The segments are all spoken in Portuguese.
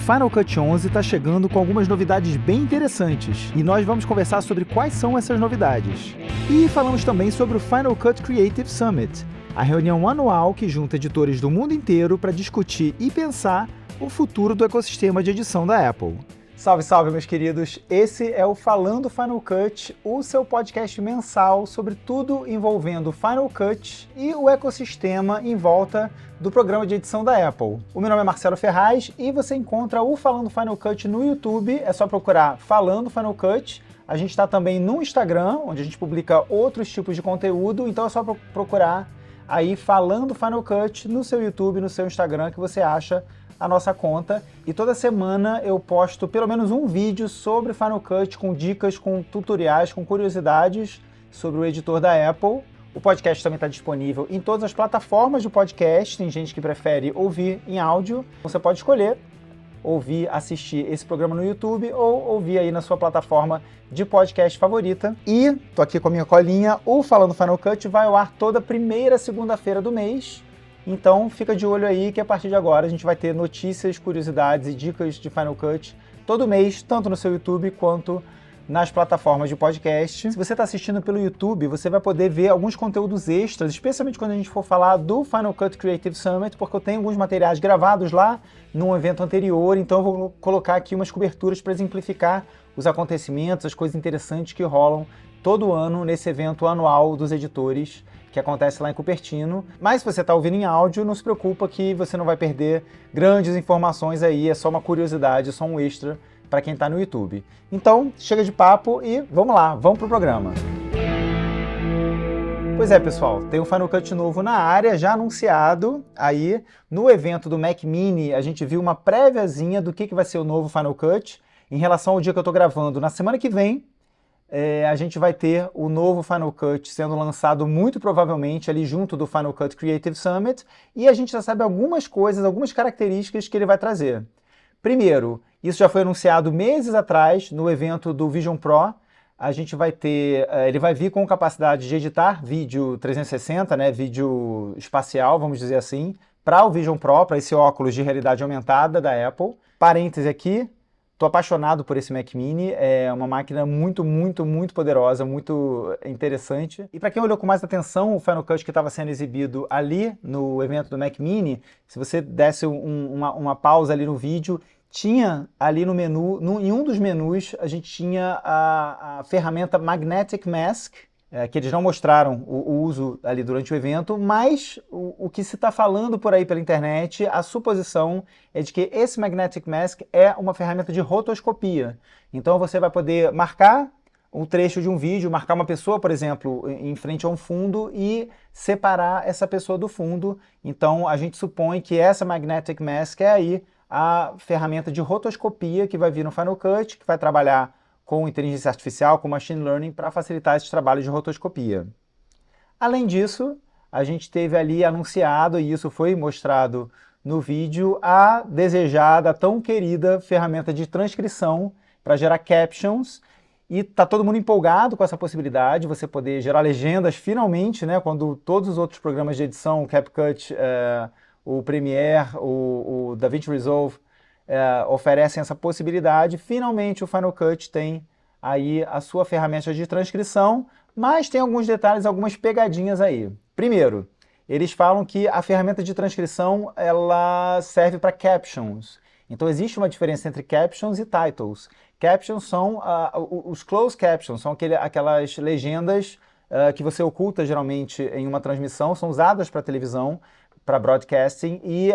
Final Cut 11 está chegando com algumas novidades bem interessantes e nós vamos conversar sobre quais são essas novidades. E falamos também sobre o Final Cut Creative Summit, a reunião anual que junta editores do mundo inteiro para discutir e pensar o futuro do ecossistema de edição da Apple. Salve, salve, meus queridos! Esse é o Falando Final Cut, o seu podcast mensal sobre tudo envolvendo Final Cut e o ecossistema em volta do programa de edição da Apple. O meu nome é Marcelo Ferraz e você encontra o Falando Final Cut no YouTube, é só procurar Falando Final Cut. A gente está também no Instagram, onde a gente publica outros tipos de conteúdo, então é só procurar aí Falando Final Cut no seu YouTube, no seu Instagram, que você acha a nossa conta, e toda semana eu posto pelo menos um vídeo sobre Final Cut, com dicas, com tutoriais, com curiosidades sobre o editor da Apple. O podcast também está disponível em todas as plataformas de podcast, tem gente que prefere ouvir em áudio, você pode escolher ouvir, assistir esse programa no YouTube ou ouvir aí na sua plataforma de podcast favorita. E tô aqui com a minha colinha, o Falando Final Cut vai ao ar toda primeira segunda-feira do mês. Então fica de olho aí que a partir de agora a gente vai ter notícias, curiosidades e dicas de Final Cut todo mês, tanto no seu YouTube quanto nas plataformas de podcast. Se você está assistindo pelo YouTube, você vai poder ver alguns conteúdos extras, especialmente quando a gente for falar do Final Cut Creative Summit, porque eu tenho alguns materiais gravados lá num evento anterior, então eu vou colocar aqui umas coberturas para exemplificar os acontecimentos, as coisas interessantes que rolam todo ano nesse evento anual dos editores, que acontece lá em Cupertino. Mas se você está ouvindo em áudio, não se preocupa que você não vai perder grandes informações aí, é só uma curiosidade, só um extra para quem está no YouTube. Então, chega de papo e vamos lá, vamos pro programa. Pois é, pessoal, tem um Final Cut novo na área, já anunciado aí. No evento do Mac Mini, a gente viu uma préviazinha do que vai ser o novo Final Cut. Em relação ao dia que eu estou gravando, na semana que vem, a gente vai ter o novo Final Cut sendo lançado muito provavelmente ali junto do Final Cut Creative Summit, e a gente já sabe algumas coisas, algumas características que ele vai trazer. Primeiro, isso já foi anunciado meses atrás no evento do Vision Pro. A gente vai ter, ele vai vir com capacidade de editar vídeo 360, né, vídeo espacial, vamos dizer assim, para o Vision Pro, para esse óculos de realidade aumentada da Apple. Parêntese aqui, estou apaixonado por esse Mac Mini, é uma máquina muito, muito, muito poderosa, muito interessante. E para quem olhou com mais atenção o Final Cut que estava sendo exibido ali no evento do Mac Mini, se você desse uma pausa ali no vídeo, tinha ali no menu, em um dos menus, a gente tinha a ferramenta Magnetic Mask, que eles não mostraram o uso ali durante o evento, mas o que se está falando por aí pela internet, a suposição é de que esse Magnetic Mask é uma ferramenta de rotoscopia. Então você vai poder marcar um trecho de um vídeo, marcar uma pessoa, por exemplo, em frente a um fundo e separar essa pessoa do fundo. Então a gente supõe que essa Magnetic Mask é aí a ferramenta de rotoscopia que vai vir no Final Cut, que vai trabalhar com inteligência artificial, com machine learning, para facilitar esses trabalhos de rotoscopia. Além disso, a gente teve ali anunciado, e isso foi mostrado no vídeo, a desejada, tão querida ferramenta de transcrição para gerar captions, e tá todo mundo empolgado com essa possibilidade, você poder gerar legendas finalmente, né, quando todos os outros programas de edição, o CapCut, o Premiere, o DaVinci Resolve, oferecem essa possibilidade. Finalmente o Final Cut tem aí a sua ferramenta de transcrição, mas tem alguns detalhes, algumas pegadinhas aí. Primeiro, eles falam que a ferramenta de transcrição ela serve para captions. Então existe uma diferença entre captions e titles. Captions são os closed captions, são aquelas legendas que você oculta geralmente em uma transmissão, são usadas para televisão, para broadcasting, e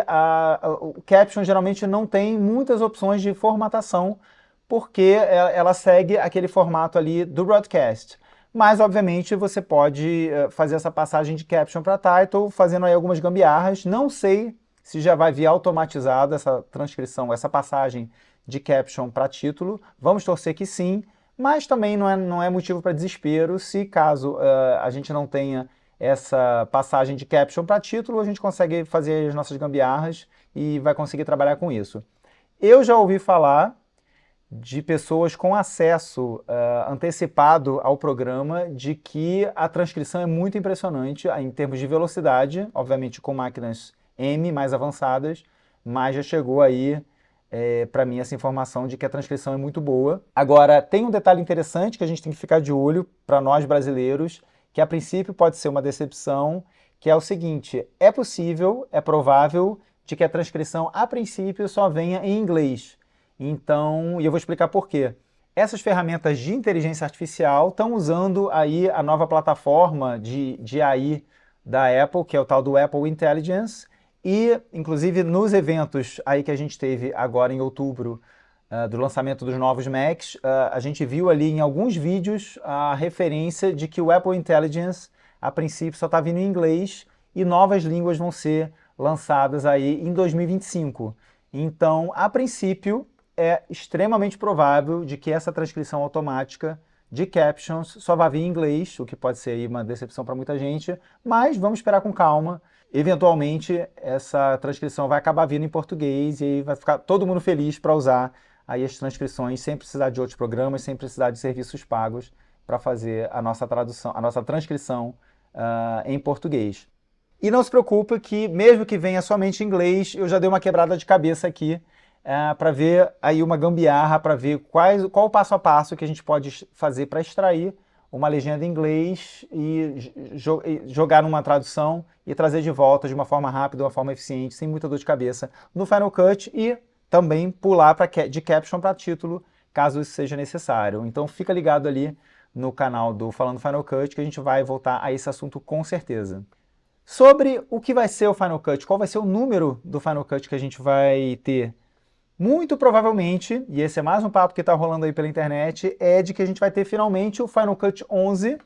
o caption geralmente não tem muitas opções de formatação, porque ela segue aquele formato ali do broadcast. Mas, obviamente, você pode fazer essa passagem de caption para title, fazendo aí algumas gambiarras. Não sei se já vai vir automatizado essa transcrição, essa passagem de caption para título. Vamos torcer que sim, mas também não é motivo para desespero. Se caso a gente não tenha essa passagem de caption para título, a gente consegue fazer as nossas gambiarras e vai conseguir trabalhar com isso. Eu já ouvi falar de pessoas com acesso antecipado ao programa, de que a transcrição é muito impressionante em termos de velocidade, obviamente com máquinas M mais avançadas, mas já chegou aí para mim essa informação de que a transcrição é muito boa. Agora, tem um detalhe interessante que a gente tem que ficar de olho para nós brasileiros, que a princípio pode ser uma decepção, que é o seguinte: é possível, é provável de que a transcrição a princípio só venha em inglês. Então, e eu vou explicar por quê. Essas ferramentas de inteligência artificial estão usando aí a nova plataforma de AI da Apple, que é o tal do Apple Intelligence, e inclusive nos eventos aí que a gente teve agora em outubro, do lançamento dos novos Macs, a gente viu ali em alguns vídeos a referência de que o Apple Intelligence, a princípio, só está vindo em inglês e novas línguas vão ser lançadas aí em 2025. Então, a princípio, é extremamente provável de que essa transcrição automática de captions só vai vir em inglês, o que pode ser aí uma decepção para muita gente, mas vamos esperar com calma. Eventualmente, essa transcrição vai acabar vindo em português e aí vai ficar todo mundo feliz para usar aí as transcrições sem precisar de outros programas, sem precisar de serviços pagos para fazer a nossa tradução, a nossa transcrição em português. E não se preocupe que, mesmo que venha somente em inglês, eu já dei uma quebrada de cabeça aqui para ver aí uma gambiarra, para ver qual o passo a passo que a gente pode fazer para extrair uma legenda em inglês e jogar numa tradução e trazer de volta de uma forma rápida, de uma forma eficiente, sem muita dor de cabeça, no Final Cut e também pular de caption para título, caso isso seja necessário. Então fica ligado ali no canal do Falando Final Cut, que a gente vai voltar a esse assunto com certeza. Sobre o que vai ser o Final Cut, qual vai ser o número do Final Cut que a gente vai ter? Muito provavelmente, e esse é mais um papo que está rolando aí pela internet, é de que a gente vai ter finalmente o Final Cut 11,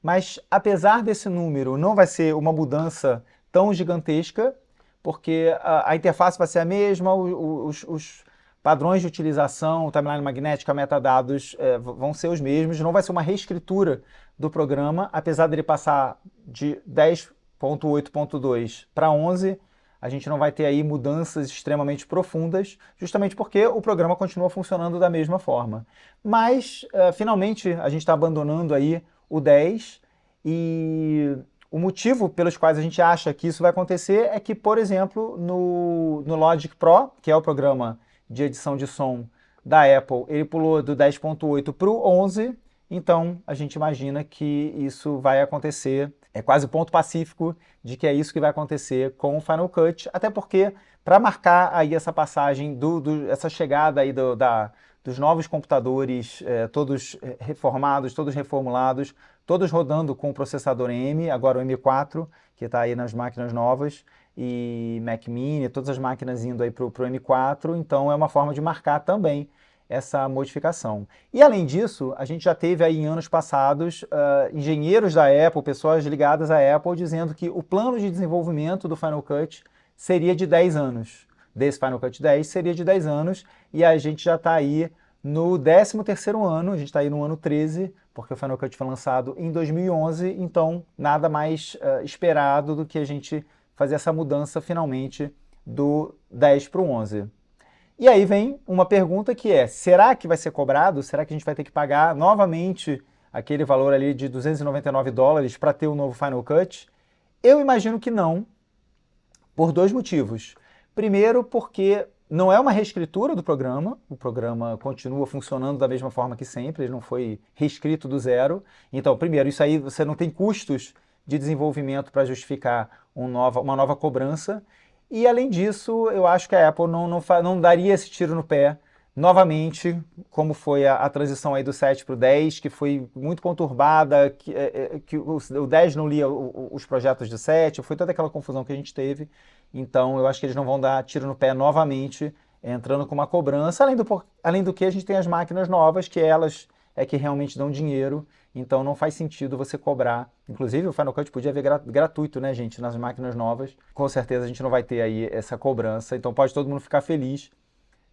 mas apesar desse número não vai ser uma mudança tão gigantesca, porque a interface vai ser a mesma, os padrões de utilização, timeline magnética, metadados vão ser os mesmos, não vai ser uma reescritura do programa, apesar dele passar de 10.8.2 para 11, a gente não vai ter aí mudanças extremamente profundas, justamente porque o programa continua funcionando da mesma forma. Mas, finalmente, a gente está abandonando aí o 10 e o motivo pelos quais a gente acha que isso vai acontecer é que, por exemplo, no Logic Pro, que é o programa de edição de som da Apple, ele pulou do 10.8 para o 11, então a gente imagina que isso vai acontecer. É quase o ponto pacífico de que é isso que vai acontecer com o Final Cut, até porque para marcar aí essa passagem, essa chegada aí dos novos computadores, todos reformados, todos reformulados, todos rodando com o processador M, agora o M4, que está aí nas máquinas novas, e Mac Mini, todas as máquinas indo aí para o M4, então é uma forma de marcar também essa modificação. E além disso, a gente já teve aí em anos passados engenheiros da Apple, pessoas ligadas à Apple, dizendo que o plano de desenvolvimento do Final Cut seria de 10 anos. Desse Final Cut 10 seria de 10 anos, e a gente já está aí no 13º ano, a gente está aí no ano 13, porque o Final Cut foi lançado em 2011, então nada mais esperado do que a gente fazer essa mudança finalmente do 10 para o 11. E aí vem uma pergunta que é, será que vai ser cobrado? Será que a gente vai ter que pagar novamente aquele valor ali de $299 para ter o novo Final Cut? Eu imagino que não, por dois motivos. Primeiro, porque não é uma reescritura do programa, o programa continua funcionando da mesma forma que sempre, ele não foi reescrito do zero. Então, primeiro, isso aí você não tem custos de desenvolvimento para justificar uma nova cobrança. E, além disso, eu acho que a Apple não daria esse tiro no pé novamente, como foi a transição aí do 7 para o 10, que foi muito conturbada, que o 10 não lia os projetos do 7, foi toda aquela confusão que a gente teve. Então, eu acho que eles não vão dar tiro no pé novamente, entrando com uma cobrança. Além do que, a gente tem as máquinas novas, que elas é que realmente dão dinheiro, então não faz sentido você cobrar. Inclusive o Final Cut podia haver gratuito, né, gente, nas máquinas novas. Com certeza a gente não vai ter aí essa cobrança, então pode todo mundo ficar feliz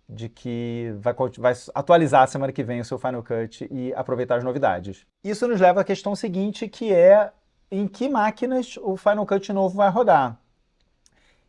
de que vai atualizar a semana que vem o seu Final Cut e aproveitar as novidades. Isso nos leva à questão seguinte, que é em que máquinas o Final Cut novo vai rodar.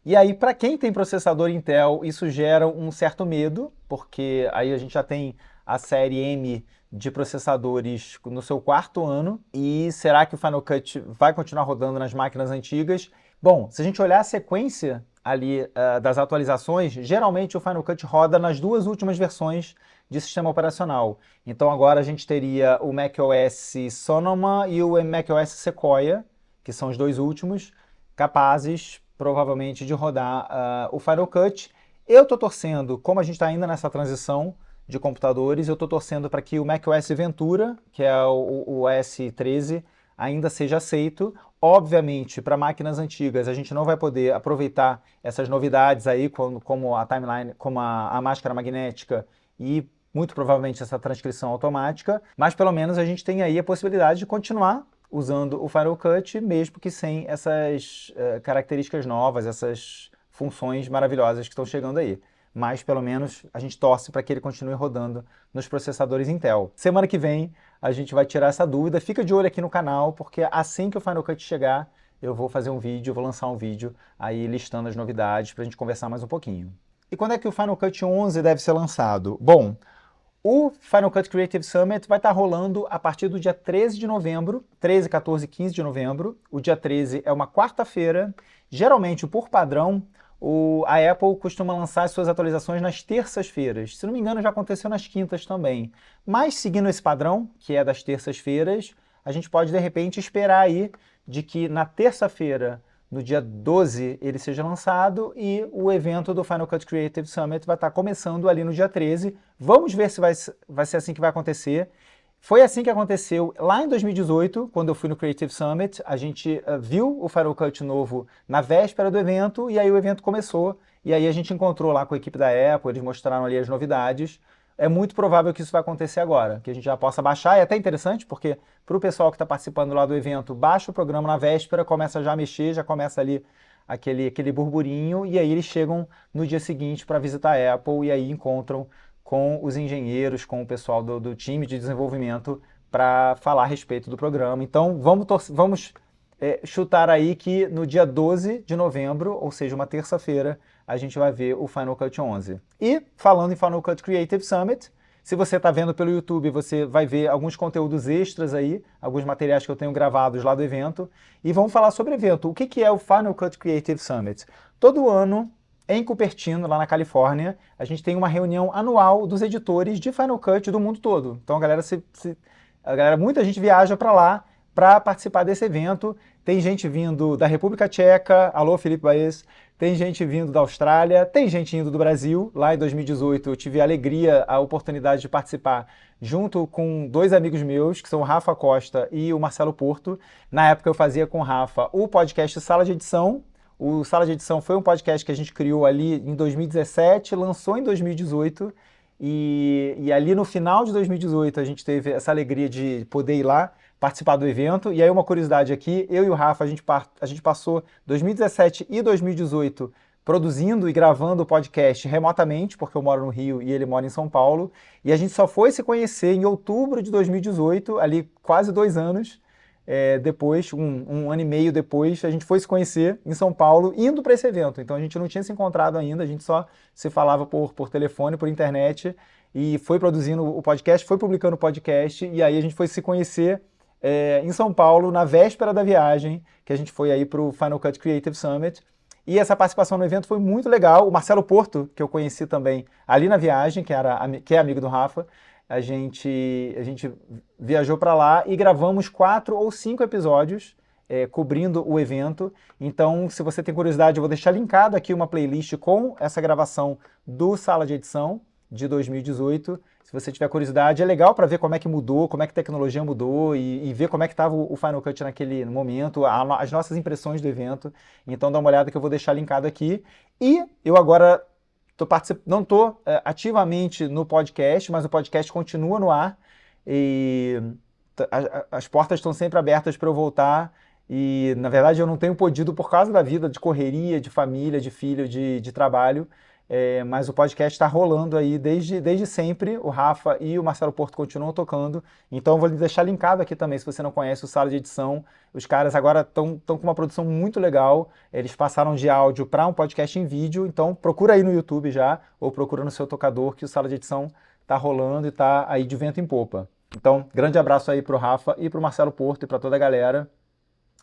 E aí, para quem tem processador Intel, isso gera um certo medo, porque aí a gente já tem a série M de processadores no seu 4º ano, e será que o Final Cut vai continuar rodando nas máquinas antigas? Bom, se a gente olhar a sequência ali das atualizações, geralmente o Final Cut roda nas duas últimas versões de sistema operacional. Então agora a gente teria o macOS Sonoma e o macOS Sequoia, que são os dois últimos, capazes provavelmente de rodar o Final Cut. Eu estou torcendo, como a gente está ainda nessa transição de computadores, eu estou torcendo para que o macOS Ventura, que é o OS 13, ainda seja aceito. Obviamente, para máquinas antigas, a gente não vai poder aproveitar essas novidades aí, como a timeline, como a máscara magnética e muito provavelmente essa transcrição automática, mas pelo menos a gente tem aí a possibilidade de continuar usando o Final Cut, mesmo que sem essas características novas, essas funções maravilhosas que estão chegando aí. Mas pelo menos a gente torce para que ele continue rodando nos processadores Intel. Semana que vem a gente vai tirar essa dúvida. Fica de olho aqui no canal, porque assim que o Final Cut chegar, eu vou fazer um vídeo, vou lançar um vídeo aí listando as novidades para a gente conversar mais um pouquinho. E quando é que o Final Cut 11 deve ser lançado? Bom, o Final Cut Creative Summit vai estar rolando a partir do dia 13 de novembro, 13, 14 e 15 de novembro. O dia 13 é uma quarta-feira. Geralmente, por padrão, a Apple costuma lançar as suas atualizações nas terças-feiras. Se não me engano, já aconteceu nas quintas também. Mas, seguindo esse padrão, que é das terças-feiras, a gente pode, de repente, esperar aí de que na terça-feira, no dia 12, ele seja lançado e o evento do Final Cut Creative Summit vai estar começando ali no dia 13. Vamos ver se vai ser assim que vai acontecer. Foi assim que aconteceu lá em 2018, quando eu fui no Creative Summit. A gente viu o Final Cut novo na véspera do evento e aí o evento começou. E aí a gente encontrou lá com a equipe da Apple, eles mostraram ali as novidades. É muito provável que isso vai acontecer agora, que a gente já possa baixar. É até interessante, porque para o pessoal que está participando lá do evento, baixa o programa na véspera, começa já a mexer, já começa ali aquele burburinho, e aí eles chegam no dia seguinte para visitar a Apple e aí encontram com os engenheiros, com o pessoal do time de desenvolvimento para falar a respeito do programa. Então vamos chutar aí que no dia 12 de novembro, ou seja, uma terça-feira, a gente vai ver o Final Cut 11. E, falando em Final Cut Creative Summit, se você está vendo pelo YouTube, você vai ver alguns conteúdos extras aí, alguns materiais que eu tenho gravados lá do evento, e vamos falar sobre o evento. O que é o Final Cut Creative Summit? Todo ano, em Cupertino, lá na Califórnia, a gente tem uma reunião anual dos editores de Final Cut do mundo todo. Então muita gente viaja para lá para participar desse evento. Tem gente vindo da República Tcheca, alô Felipe Baez, tem gente vindo da Austrália, tem gente indo do Brasil. Lá em 2018 eu tive a oportunidade de participar junto com dois amigos meus, que são o Rafa Costa e o Marcelo Porto. Na época eu fazia com o Rafa o podcast Sala de Edição. O Sala de Edição foi um podcast que a gente criou ali em 2017, lançou em 2018, e ali no final de 2018 a gente teve essa alegria de poder ir lá participar do evento. E aí uma curiosidade aqui, eu e o Rafa, a gente passou 2017 e 2018 produzindo e gravando o podcast remotamente, porque eu moro no Rio e ele mora em São Paulo, e a gente só foi se conhecer em outubro de 2018, ali quase 2 anos depois, um ano e meio depois, a gente foi se conhecer em São Paulo, indo para esse evento. Então a gente não tinha se encontrado ainda, a gente só se falava por telefone, por internet, e foi produzindo o podcast, foi publicando o podcast, e aí a gente foi se conhecer em São Paulo, na véspera da viagem, que a gente foi aí para o Final Cut Creative Summit. E essa participação no evento foi muito legal. O Marcelo Porto, que eu conheci também ali na viagem, que é amigo do Rafa, a gente viajou para lá e gravamos 4 ou 5 episódios cobrindo o evento. Então, se você tem curiosidade, eu vou deixar linkado aqui uma playlist com essa gravação do Sala de Edição de 2018. Se você tiver curiosidade, é legal para ver como é que mudou, como é que a tecnologia mudou e ver como é que estava o Final Cut naquele momento, as nossas impressões do evento. Então dá uma olhada que eu vou deixar linkado aqui. E eu agora não estou ativamente no podcast, mas o podcast continua no ar e as portas estão sempre abertas para eu voltar. E, na verdade, eu não tenho podido por causa da vida, de correria, de família, de filho, de trabalho. Mas o podcast está rolando aí desde sempre. O Rafa e o Marcelo Porto continuam tocando. Então eu vou deixar linkado aqui também, se você não conhece o Sala de Edição. Os caras agora estão com uma produção muito legal. Eles passaram de áudio para um podcast em vídeo. Então procura aí no YouTube já, ou procura no seu tocador, que o Sala de Edição está rolando e está aí de vento em popa. Então, grande abraço aí para o Rafa e para o Marcelo Porto e para toda a galera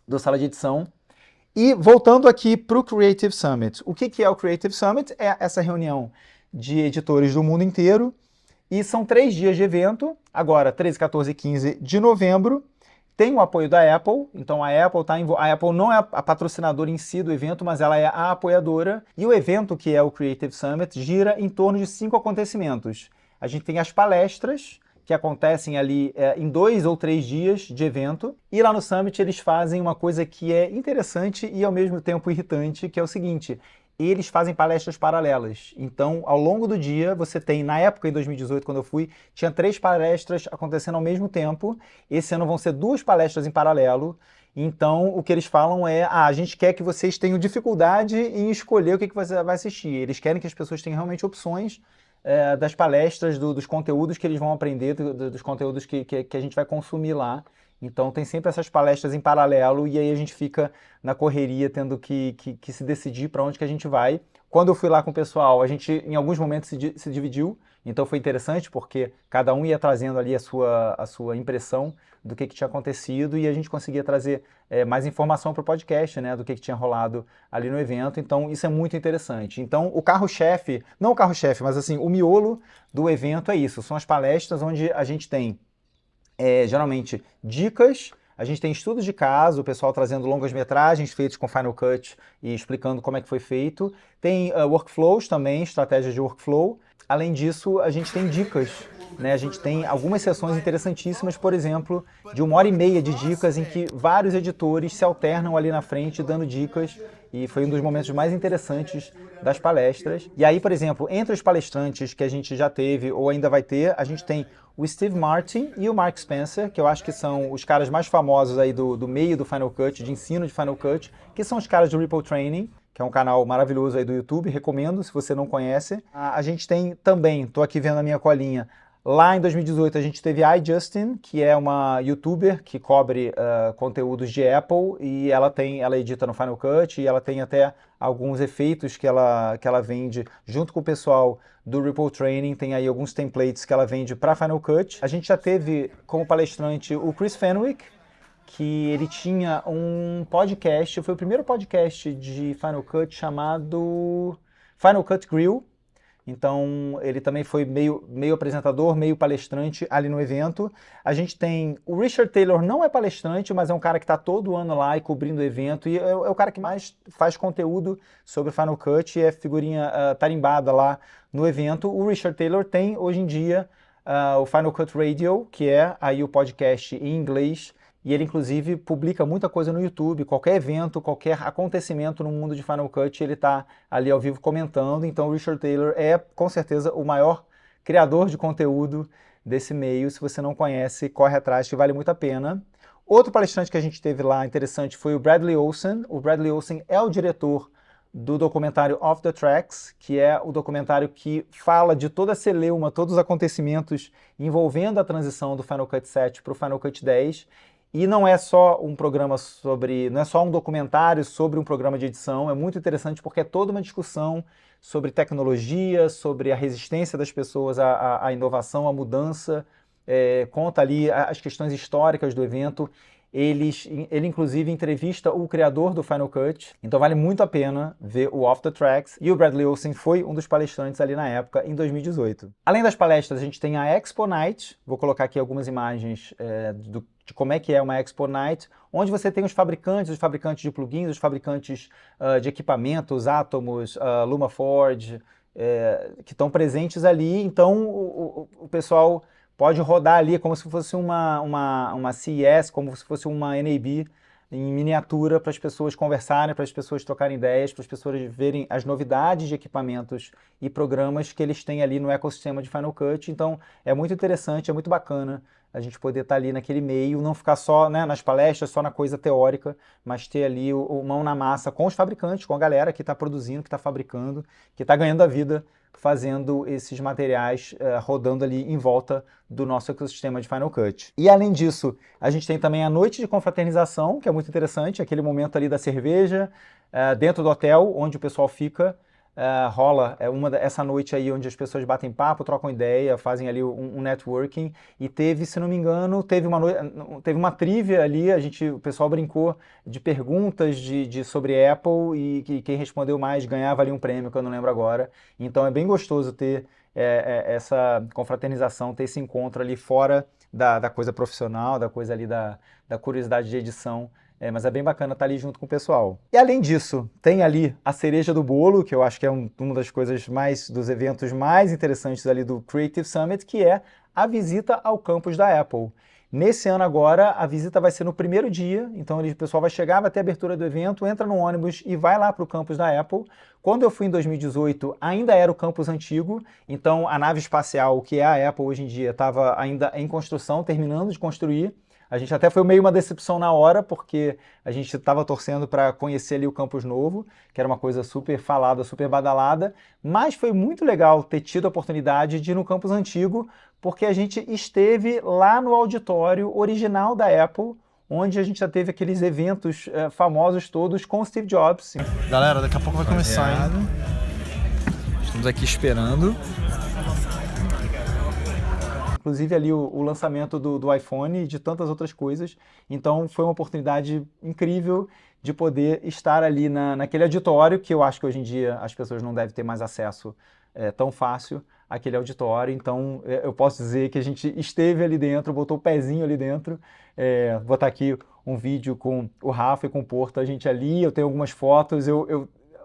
do Sala de Edição. E voltando aqui para o Creative Summit. O que é o Creative Summit? É essa reunião de editores do mundo inteiro. E são 3 dias de evento, agora 13, 14 e 15 de novembro. Tem o apoio da Apple, então a Apple a Apple não é a patrocinadora em si do evento, mas ela é a apoiadora. E o evento, que é o Creative Summit, gira em torno de 5 acontecimentos. A gente tem as palestras, que acontecem ali em 2 ou 3 dias de evento. E lá no Summit eles fazem uma coisa que é interessante e ao mesmo tempo irritante, que é o seguinte: eles fazem palestras paralelas. Então, ao longo do dia, você tem, na época, em 2018, quando eu fui, tinha 3 palestras acontecendo ao mesmo tempo. Esse ano vão ser 2 palestras em paralelo. Então, o que eles falam é, a gente quer que vocês tenham dificuldade em escolher o que você vai assistir. Eles querem que as pessoas tenham realmente opções das palestras, dos conteúdos que eles vão aprender, dos conteúdos que a gente vai consumir lá. Então tem sempre essas palestras em paralelo e aí a gente fica na correria tendo que se decidir para onde que a gente vai. Quando eu fui lá com o pessoal, a gente em alguns momentos se dividiu, então foi interessante porque cada um ia trazendo ali a sua impressão do que tinha acontecido e a gente conseguia trazer mais informação para o podcast, né, do que tinha rolado ali no evento. Então isso é muito interessante. Então o carro-chefe, não o carro-chefe, mas assim, o miolo do evento é isso, são as palestras onde a gente tem geralmente dicas, a gente tem estudos de caso, o pessoal trazendo longas-metragens feitos com Final Cut e explicando como é que foi feito. Tem workflows também, estratégias de workflow. Além disso, a gente tem dicas, né? A gente tem algumas sessões interessantíssimas, por exemplo, de 1h30 de dicas em que vários editores se alternam ali na frente dando dicas e foi um dos momentos mais interessantes das palestras. E aí, por exemplo, entre os palestrantes que a gente já teve ou ainda vai ter, a gente tem o Steve Martin e o Mark Spencer, que eu acho que são os caras mais famosos aí do meio do Final Cut, de ensino de Final Cut, que são os caras do Ripple Training, que é um canal maravilhoso aí do YouTube, recomendo se você não conhece. A gente tem também, tô aqui vendo a minha colinha, lá em 2018 a gente teve a iJustin, que é uma youtuber que cobre conteúdos de Apple e ela edita no Final Cut e ela tem até alguns efeitos que ela vende junto com o pessoal do Ripple Training, tem aí alguns templates que ela vende para Final Cut. A gente já teve como palestrante o Chris Fenwick, que ele tinha um podcast, foi o primeiro podcast de Final Cut chamado Final Cut Grill. Então, ele também foi meio apresentador, meio palestrante ali no evento. A gente tem o Richard Taylor, não é palestrante, mas é um cara que está todo ano lá e cobrindo o evento. E é o cara que mais faz conteúdo sobre Final Cut e é figurinha tarimbada lá no evento. O Richard Taylor tem, hoje em dia, o Final Cut Radio, que é aí o podcast em inglês. E ele, inclusive, publica muita coisa no YouTube, qualquer evento, qualquer acontecimento no mundo de Final Cut, ele está ali ao vivo comentando. Então o Richard Taylor é, com certeza, o maior criador de conteúdo desse meio. Se você não conhece, corre atrás, que vale muito a pena. Outro palestrante que a gente teve lá interessante foi o Bradley Olsen. O Bradley Olsen é o diretor do documentário Off the Tracks, que é o documentário que fala de toda a celeuma, todos os acontecimentos envolvendo a transição do Final Cut 7 para o Final Cut 10. E não é só um programa não é só um documentário sobre um programa de edição, é muito interessante porque é toda uma discussão sobre tecnologia, sobre a resistência das pessoas à inovação, à mudança, conta ali as questões históricas do evento. Ele inclusive entrevista o criador do Final Cut, então vale muito a pena ver o Off the Tracks, e o Bradley Olsen foi um dos palestrantes ali na época, em 2018. Além das palestras, a gente tem a Expo Night, vou colocar aqui algumas imagens de como é que é uma Expo Night, onde você tem os fabricantes de plugins, os fabricantes de equipamentos, Atomos, Lumaforge, que estão presentes ali. Então o pessoal pode rodar ali como se fosse uma CES, como se fosse uma NAB em miniatura para as pessoas conversarem, para as pessoas trocarem ideias, para as pessoas verem as novidades de equipamentos e programas que eles têm ali no ecossistema de Final Cut. Então é muito interessante, é muito bacana a gente poder estar ali naquele meio, não ficar só nas palestras, só na coisa teórica, mas ter ali o mão na massa com os fabricantes, com a galera que está produzindo, que está fabricando, que está ganhando a vida fazendo esses materiais rodando ali em volta do nosso ecossistema de Final Cut. E além disso, a gente tem também a noite de confraternização, que é muito interessante, aquele momento ali da cerveja, dentro do hotel, onde o pessoal fica. rola essa noite aí onde as pessoas batem papo, trocam ideia, fazem ali um networking, e teve, se não me engano, teve uma trivia ali, o pessoal brincou de perguntas sobre Apple, e quem respondeu mais ganhava ali um prêmio, que eu não lembro agora. Então é bem gostoso ter essa confraternização, ter esse encontro ali fora da coisa profissional, da coisa ali da curiosidade de edição. Mas é bem bacana estar ali junto com o pessoal. E além disso, tem ali a cereja do bolo, que eu acho que é uma das coisas dos eventos mais interessantes ali do Creative Summit, que é a visita ao campus da Apple. Nesse ano agora, a visita vai ser no primeiro dia, então o pessoal vai chegar, vai ter a abertura do evento, entra no ônibus e vai lá para o campus da Apple. Quando eu fui em 2018, ainda era o campus antigo, então a nave espacial, que é a Apple hoje em dia, estava ainda em construção, terminando de construir. A gente até foi meio uma decepção na hora, porque a gente estava torcendo para conhecer ali o campus novo, que era uma coisa super falada, super badalada, mas foi muito legal ter tido a oportunidade de ir no campus antigo, porque a gente esteve lá no auditório original da Apple, onde a gente já teve aqueles eventos famosos todos com o Steve Jobs. Galera, daqui a pouco vai começar, hein? Estamos aqui esperando. Inclusive ali o lançamento do iPhone e de tantas outras coisas. Então foi uma oportunidade incrível de poder estar ali naquele auditório, que eu acho que hoje em dia as pessoas não devem ter mais acesso tão fácil àquele auditório. Então eu posso dizer que a gente esteve ali dentro, botou o pezinho ali dentro. Vou botar aqui um vídeo com o Rafa e com o Porto, a gente ali, eu tenho algumas fotos,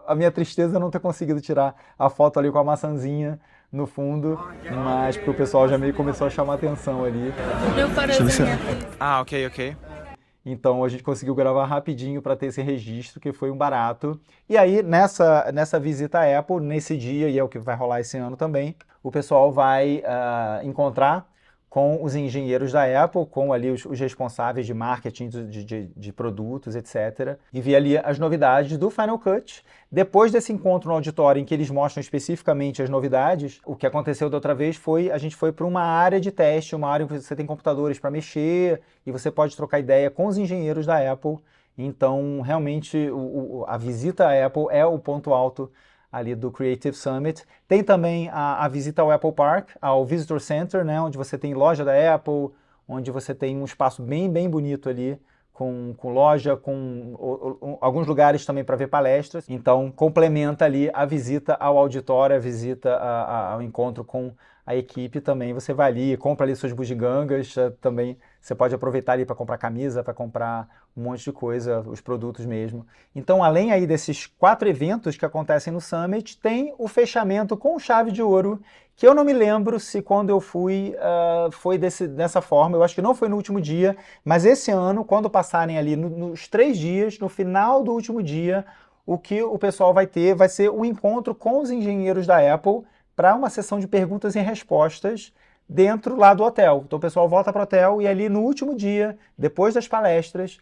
a minha tristeza é não ter conseguido tirar a foto ali com a maçãzinha no fundo, mas porque o pessoal já meio começou a chamar atenção ali. Ok. Então a gente conseguiu gravar rapidinho para ter esse registro, que foi um barato. E aí, nessa visita à Apple, nesse dia, e é o que vai rolar esse ano também, o pessoal vai encontrar com os engenheiros da Apple, com ali os responsáveis de marketing de produtos, etc. E ver ali as novidades do Final Cut. Depois desse encontro no auditório em que eles mostram especificamente as novidades, o que aconteceu da outra vez foi, a gente foi para uma área de teste, uma área em que você tem computadores para mexer e você pode trocar ideia com os engenheiros da Apple. Então, realmente, a visita à Apple é o ponto alto ali do Creative Summit. Tem também a visita ao Apple Park, ao Visitor Center, né, onde você tem loja da Apple, onde você tem um espaço bem bonito ali, com loja, com alguns lugares também para ver palestras. Então, complementa ali a visita ao auditório, a visita ao encontro com a equipe também. Você vai ali, compra ali suas bugigangas, também você pode aproveitar ali para comprar camisa, para comprar um monte de coisa, os produtos mesmo. Então, além aí desses 4 eventos que acontecem no Summit, tem o fechamento com chave de ouro, que eu não me lembro se quando eu fui foi dessa forma, eu acho que não foi no último dia, mas esse ano, quando passarem ali nos 3 dias, no final do último dia, o que o pessoal vai ter vai ser um encontro com os engenheiros da Apple para uma sessão de perguntas e respostas dentro lá do hotel. Então o pessoal volta para o hotel e ali no último dia, depois das palestras,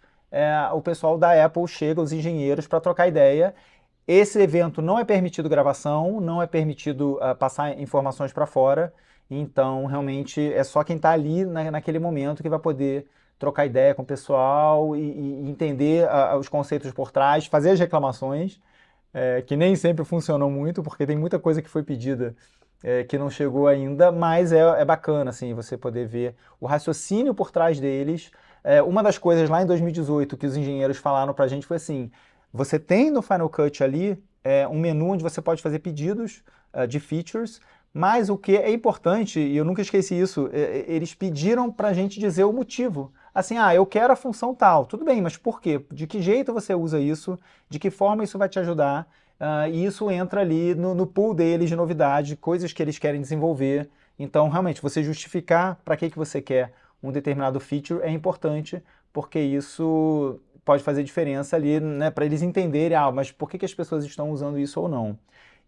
o pessoal da Apple chega, os engenheiros, para trocar ideia. Esse evento não é permitido gravação, não é permitido passar informações para fora, então realmente é só quem está ali naquele momento que vai poder trocar ideia com o pessoal e entender os conceitos por trás, fazer as reclamações, que nem sempre funcionam muito, porque tem muita coisa que foi pedida que não chegou ainda, mas é bacana assim, você poder ver o raciocínio por trás deles. Uma das coisas lá em 2018 que os engenheiros falaram para a gente foi assim: você tem no Final Cut ali um menu onde você pode fazer pedidos de features, mas o que é importante, e eu nunca esqueci isso, eles pediram para a gente dizer o motivo. Assim, eu quero a função tal. Tudo bem, mas por quê? De que jeito você usa isso? De que forma isso vai te ajudar? E isso entra ali no pool deles de novidade, coisas que eles querem desenvolver. Então, realmente, você justificar para que você quer um determinado feature é importante, porque isso pode fazer diferença ali, né, para eles entenderem, mas por que as pessoas estão usando isso ou não.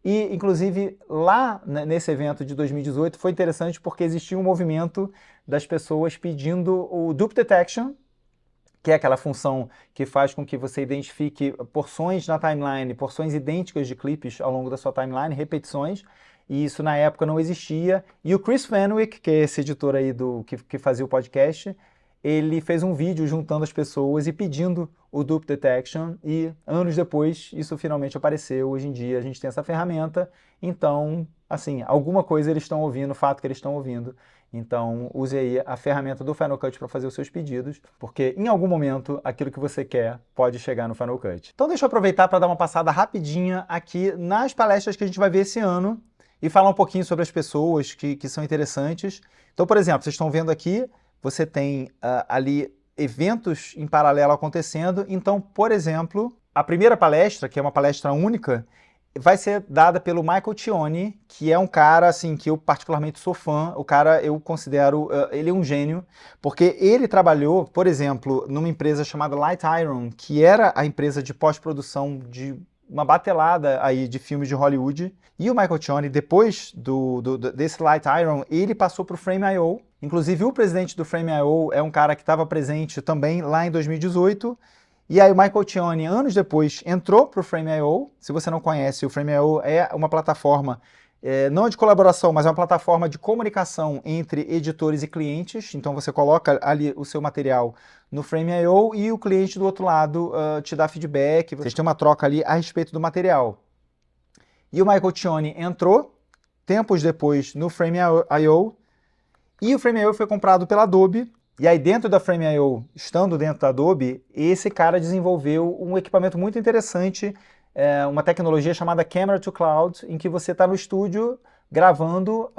E, inclusive, lá nesse evento de 2018 foi interessante porque existia um movimento das pessoas pedindo o Dupe Detection, que é aquela função que faz com que você identifique porções na timeline, porções idênticas de clipes ao longo da sua timeline, repetições, e isso na época não existia. E o Chris Fenwick, que é esse editor aí que fazia o podcast, ele fez um vídeo juntando as pessoas e pedindo o Dupe Detection, e anos depois isso finalmente apareceu. Hoje em dia a gente tem essa ferramenta, então, assim, alguma coisa eles estão ouvindo, fato que eles estão ouvindo. Então use aí a ferramenta do Final Cut para fazer os seus pedidos, porque em algum momento aquilo que você quer pode chegar no Final Cut. Então deixa eu aproveitar para dar uma passada rapidinha aqui nas palestras que a gente vai ver esse ano e falar um pouquinho sobre as pessoas que são interessantes. Então, por exemplo, vocês estão vendo aqui, você tem ali eventos em paralelo acontecendo. Então, por exemplo, a primeira palestra, que é uma palestra única, vai ser dada pelo Michael Cioni, que é um cara assim que eu particularmente sou fã. O cara, eu considero, ele é um gênio, porque ele trabalhou, por exemplo, numa empresa chamada Light Iron, que era a empresa de pós-produção de uma batelada aí de filmes de Hollywood. E o Michael Cioni, depois desse Light Iron, ele passou para o Frame.io. Inclusive, o presidente do Frame.io é um cara que estava presente também lá em 2018. E aí o Michael Cioni, anos depois, entrou para o Frame.io. Se você não conhece, o Frame.io é uma plataforma, não de colaboração, mas é uma plataforma de comunicação entre editores e clientes. Então você coloca ali o seu material no Frame.io e o cliente do outro lado te dá feedback. Vocês têm uma troca ali a respeito do material. E o Michael Cioni entrou, tempos depois, no Frame.io, e o Frame.io foi comprado pela Adobe. E aí dentro da Frame.io, estando dentro da Adobe, esse cara desenvolveu um equipamento muito interessante, uma tecnologia chamada Camera to Cloud, em que você está no estúdio gravando,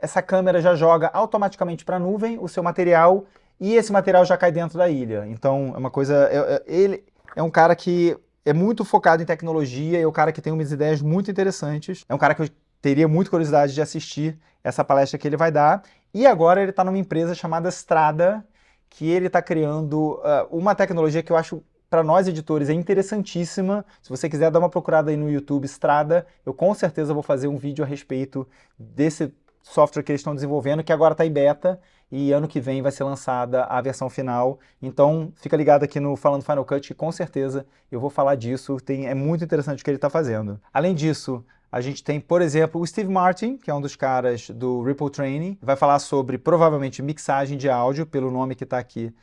essa câmera já joga automaticamente para a nuvem o seu material e esse material já cai dentro da ilha. Então é uma coisa, ele é um cara que é muito focado em tecnologia, é um cara que tem umas ideias muito interessantes, é um cara que eu teria muita curiosidade de assistir essa palestra que ele vai dar. E agora ele está numa empresa chamada Strada, que ele está criando uma tecnologia que eu acho, para nós editores, é interessantíssima. Se você quiser dar uma procurada aí no YouTube, Strada, eu com certeza vou fazer um vídeo a respeito desse software que eles estão desenvolvendo, que agora está em beta, e ano que vem vai ser lançada a versão final. Então fica ligado aqui no Falando Final Cut, que com certeza eu vou falar disso. É muito interessante o que ele está fazendo. Além disso, a gente tem, por exemplo, o Steve Martin, que é um dos caras do Ripple Training, vai falar sobre, provavelmente, mixagem de áudio, pelo nome que está aqui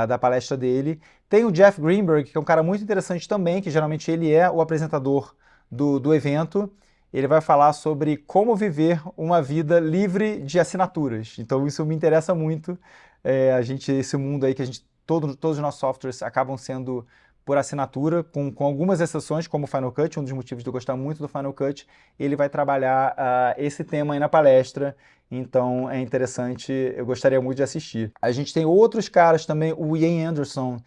da palestra dele. Tem o Jeff Greenberg, que é um cara muito interessante também, que geralmente ele é o apresentador do evento. Ele vai falar sobre como viver uma vida livre de assinaturas. Então isso me interessa muito. Esse mundo aí que todos os nossos softwares acabam sendo por assinatura, com algumas exceções, como o Final Cut, um dos motivos de eu gostar muito do Final Cut. Ele vai trabalhar esse tema aí na palestra, então é interessante, eu gostaria muito de assistir. A gente tem outros caras também, o Ian Anderson,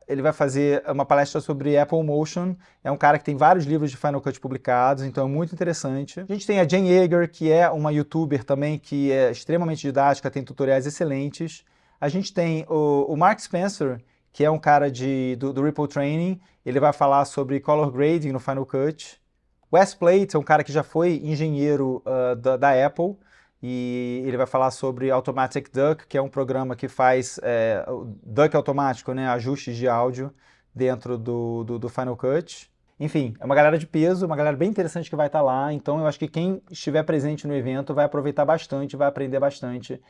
ele vai fazer uma palestra sobre Apple Motion, é um cara que tem vários livros de Final Cut publicados, então é muito interessante. A gente tem a Jen Yeager, que é uma youtuber também, que é extremamente didática, tem tutoriais excelentes. A gente tem o Mark Spencer, que é um cara do Ripple Training, ele vai falar sobre color grading no Final Cut. Wes Plate é um cara que já foi engenheiro da Apple, e ele vai falar sobre Automatic Duck, que é um programa que faz duck automático, né, ajustes de áudio dentro do Final Cut. Enfim, é uma galera de peso, uma galera bem interessante que vai estar lá, então eu acho que quem estiver presente no evento vai aproveitar bastante, vai aprender bastante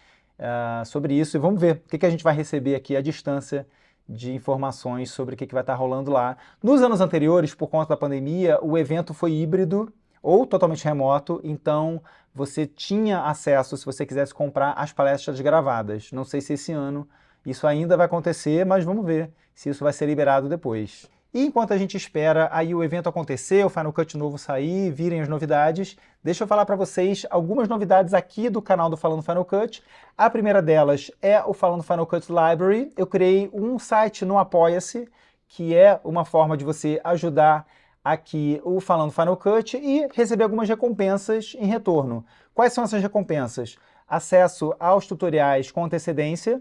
sobre isso, e vamos ver o que a gente vai receber aqui à distância de informações sobre o que vai estar rolando lá. Nos anos anteriores, por conta da pandemia, o evento foi híbrido ou totalmente remoto, então você tinha acesso, se você quisesse comprar, as palestras gravadas. Não sei se esse ano isso ainda vai acontecer, mas vamos ver se isso vai ser liberado depois. E enquanto a gente espera aí o evento acontecer, o Final Cut novo sair, virem as novidades, deixa eu falar para vocês algumas novidades aqui do canal do Falando Final Cut. A primeira delas é o Falando Final Cut Library. Eu criei um site no Apoia-se, que é uma forma de você ajudar aqui o Falando Final Cut e receber algumas recompensas em retorno. Quais são essas recompensas? Acesso aos tutoriais com antecedência,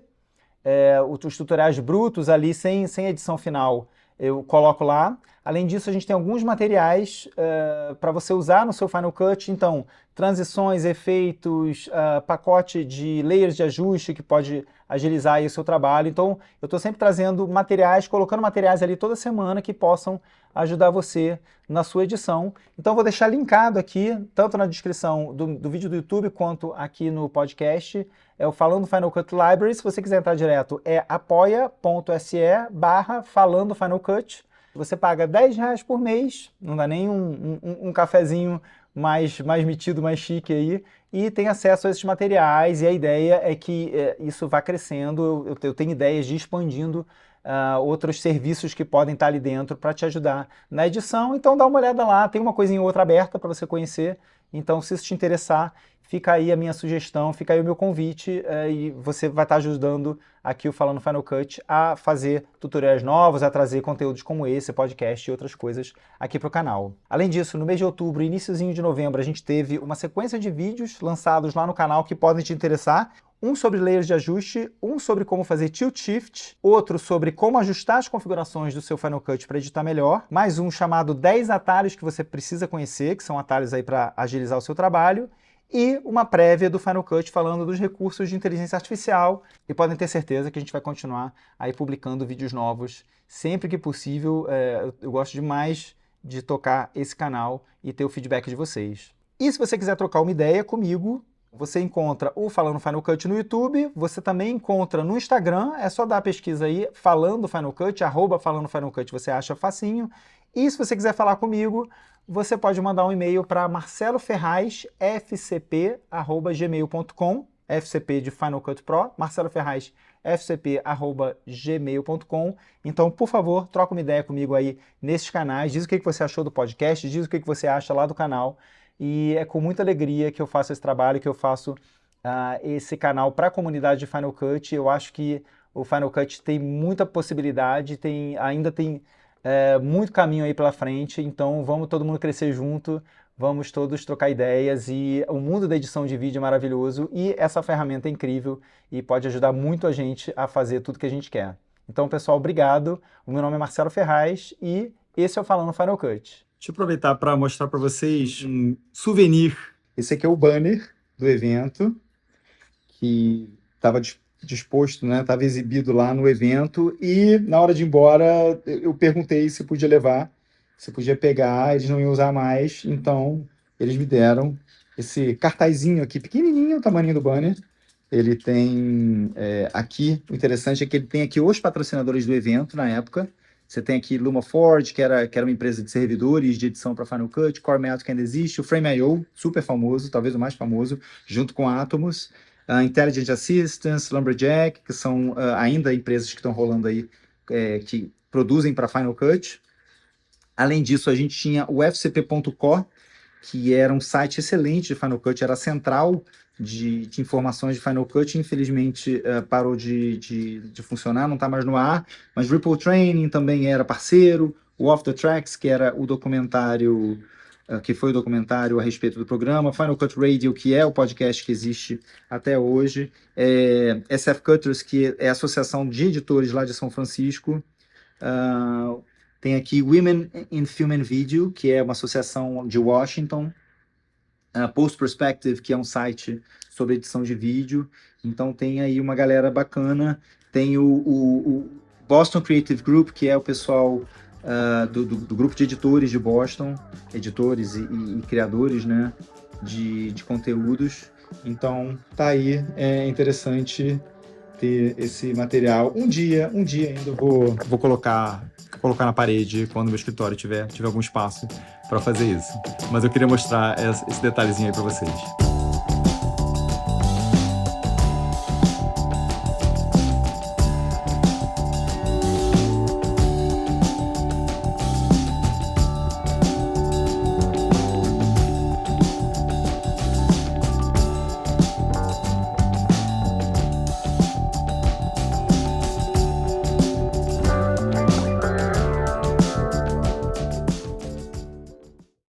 os tutoriais brutos ali sem edição final, eu coloco lá. Além disso, a gente tem alguns materiais para você usar no seu Final Cut, então transições, efeitos, pacote de layers de ajuste que pode agilizar aí o seu trabalho. Então eu estou sempre trazendo materiais, colocando materiais ali toda semana que possam ajudar você na sua edição. Então eu vou deixar linkado aqui, tanto na descrição do vídeo do YouTube quanto aqui no podcast, é o Falando Final Cut Library. Se você quiser entrar direto, é apoia.se/Falando Final Cut. Você paga R$10 por mês, não dá nem um cafezinho mais metido, mais chique aí, e tem acesso a esses materiais, e a ideia é que isso vá crescendo. Eu tenho ideias de expandindo outros serviços que podem estar ali dentro para te ajudar na edição. Então dá uma olhada lá, tem uma coisinha ou outra aberta para você conhecer. Então, se isso te interessar, fica aí a minha sugestão, fica aí o meu convite, e você vai estar ajudando aqui o Falando Final Cut a fazer tutoriais novos, a trazer conteúdos como esse, podcast e outras coisas aqui para o canal. Além disso, no mês de outubro e iniciozinho de novembro, a gente teve uma sequência de vídeos lançados lá no canal que podem te interessar. Um sobre layers de ajuste, um sobre como fazer tilt shift, outro sobre como ajustar as configurações do seu Final Cut para editar melhor, mais um chamado 10 atalhos que você precisa conhecer, que são atalhos aí para agilizar o seu trabalho, e uma prévia do Final Cut falando dos recursos de inteligência artificial. E podem ter certeza que a gente vai continuar aí publicando vídeos novos sempre que possível. Eu gosto demais de tocar esse canal e ter o feedback de vocês. E se você quiser trocar uma ideia comigo, você encontra o Falando Final Cut no YouTube, você também encontra no Instagram, é só dar a pesquisa aí, Falando Final Cut, @Falando Final Cut, você acha facinho. E se você quiser falar comigo, você pode mandar um e-mail para marceloferrazfcp@gmail.com, FCP de Final Cut Pro, marceloferrazfcp@gmail.com. Então, por favor, troca uma ideia comigo aí nesses canais, diz o que você achou do podcast, diz o que você acha lá do canal. E é com muita alegria que eu faço esse trabalho, que eu faço esse canal para a comunidade de Final Cut. Eu acho que o Final Cut tem muita possibilidade, ainda tem muito caminho aí pela frente, então vamos todo mundo crescer junto, vamos todos trocar ideias, e o mundo da edição de vídeo é maravilhoso e essa ferramenta é incrível e pode ajudar muito a gente a fazer tudo que a gente quer. Então, pessoal, obrigado. O meu nome é Marcelo Ferraz e esse é o Falando Final Cut. Deixa eu aproveitar para mostrar para vocês um souvenir. Esse aqui é o banner do evento, que estava disposto, né? Estava exibido lá no evento, e na hora de ir embora eu perguntei se podia levar, se podia pegar. Eles não iam usar mais, então eles me deram esse cartazinho aqui, pequenininho, o tamanho do banner. Ele tem aqui, o interessante é que ele tem aqui os patrocinadores do evento na época. Você tem aqui LumaForge, que era uma empresa de servidores de edição para Final Cut, Core Metal, que ainda existe, o Frame.io, super famoso, talvez o mais famoso, junto com a Atomos, Intelligent Assistance, Lumberjack, que são ainda empresas que estão rolando aí, que produzem para Final Cut. Além disso, a gente tinha o fcp.co, que era um site excelente de Final Cut, era a central de informações de Final Cut. Infelizmente parou de funcionar, não está mais no ar, mas Ripple Training também era parceiro, o Off the Tracks, que era o documentário, que foi o documentário a respeito do programa, Final Cut Radio, que é o podcast que existe até hoje, SF Cutters, que é a associação de editores lá de São Francisco, tem aqui Women in Film and Video, que é uma associação de Washington, Post Perspective, que é um site sobre edição de vídeo. Então tem aí uma galera bacana. Tem o Boston Creative Group, que é o pessoal do grupo de editores de Boston, editores e criadores, né, de conteúdos. Então tá aí, é interessante ter esse material. Um dia ainda vou colocar na parede quando o meu escritório tiver algum espaço para fazer isso. Mas eu queria mostrar esse detalhezinho aí para vocês.